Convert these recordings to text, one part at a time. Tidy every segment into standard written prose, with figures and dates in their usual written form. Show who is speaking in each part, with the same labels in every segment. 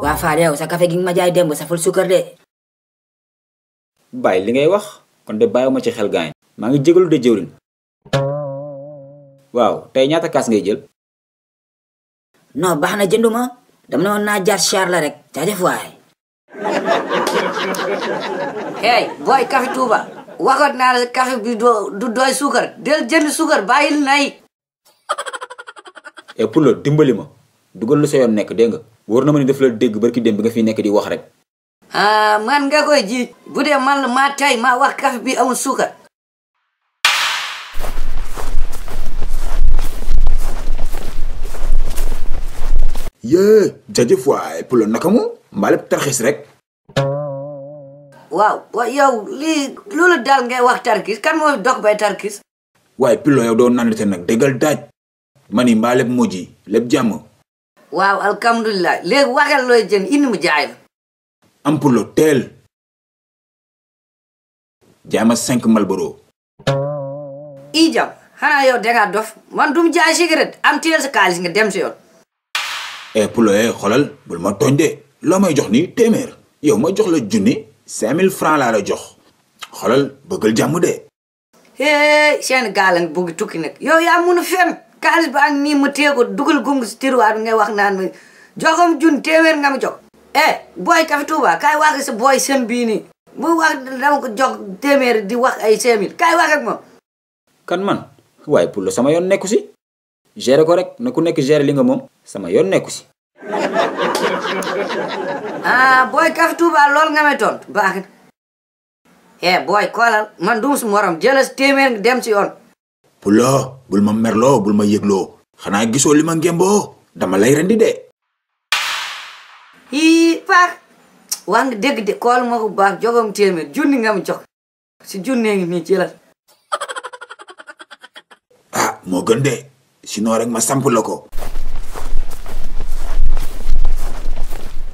Speaker 1: Waa Fadé yow sa café gi ma jaay démb saful suukar de.
Speaker 2: bàyyi li ngay wax kon de bàyyiwuma ci xel gaañ maa ngi jégalu de jëwrin waaw tey ñaata kaas ngay jël.
Speaker 1: non baax na jënduma dama ne woon naa jaar char la rek jaajëf waay.
Speaker 3: hey boy café Touba waxoon naa la café bi du doy suukar del jënd suukar bàyyil nay.
Speaker 2: et pour le dimbali ma dugal lu sa yoon nekk dégg nga wóor na ma ni daf la dégg barki dem bi nga fi nekk di wax rek.
Speaker 3: ah man nga koy ji bu dee man la maa tay maa wax café bi amul suukar.
Speaker 4: yee jaajëf waay pour le naka mu mbaale tarxis rek.
Speaker 3: waaw yow lii loolu daal ngay wax tarkis kan mooy dog bay tarkis.
Speaker 4: waaye Pilo yow doo nandite nag déggal daaj. ma ni mbaa lépp mujj lépp jàmm.
Speaker 3: waaw alhamdulilah léegi waxal looy jën indi mu jaay la.
Speaker 4: am pour le teel. jaay ma 5 Malboro.
Speaker 3: Ijam xanaa yow dangaa dof man dum jaay cigarette am teel sa kaalis nga dem si yoon.
Speaker 4: Pilo xoolal bul ma tooñ de loo may jox nii téeméer yow ma jox la junni 5000 francs laa la jox xoolal bëggal jàmm de.
Speaker 3: hee seen gaal nga bëgg tukki nag yow yaa mun a fen kaalis ba ak nii ma téye ko dugal gungu si tiroir bi ngay wax naan ma joxam junni téeméer nga ma jox. booy Café Touba kaay wax sa booy seen bii nii bu wax dama ko jox téeméer di wax ay 5000 kaay wax ak moom.
Speaker 2: kan man waaye pour le sama yoon nekku si gérer ko rek na ku nekk gérer li nga moom sama yoon nekku si.
Speaker 3: booy Café Touba loolu nga may tontu baax na. booy koolal man dum su morom jëlas téeméer nga dem si yoon.
Speaker 4: Pulo bul ma merloo bul ma yëgloo xanaa gisoo li ma ngemboo dama lay rendi de.
Speaker 3: paax wax nga dégg de kool ma ko baax jogom téeméer junni nga ma jox si junnee ngi nii jëlal.
Speaker 4: moo gën de sinon rek ma samp la ko.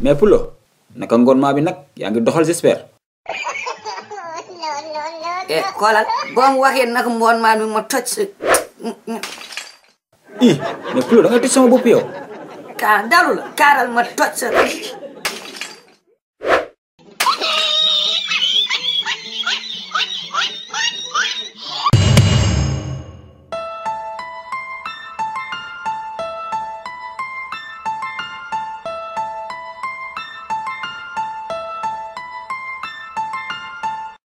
Speaker 2: mais Pulo naka ngoon maa bi nag yaa ngi doxal j'espère.
Speaker 3: xoolal boo mu waxee naka ngoon maa bi ma toj sa.
Speaker 2: mais Pulo da nga toj sama bopp yow.
Speaker 3: dalu la kaaral ma toj sa.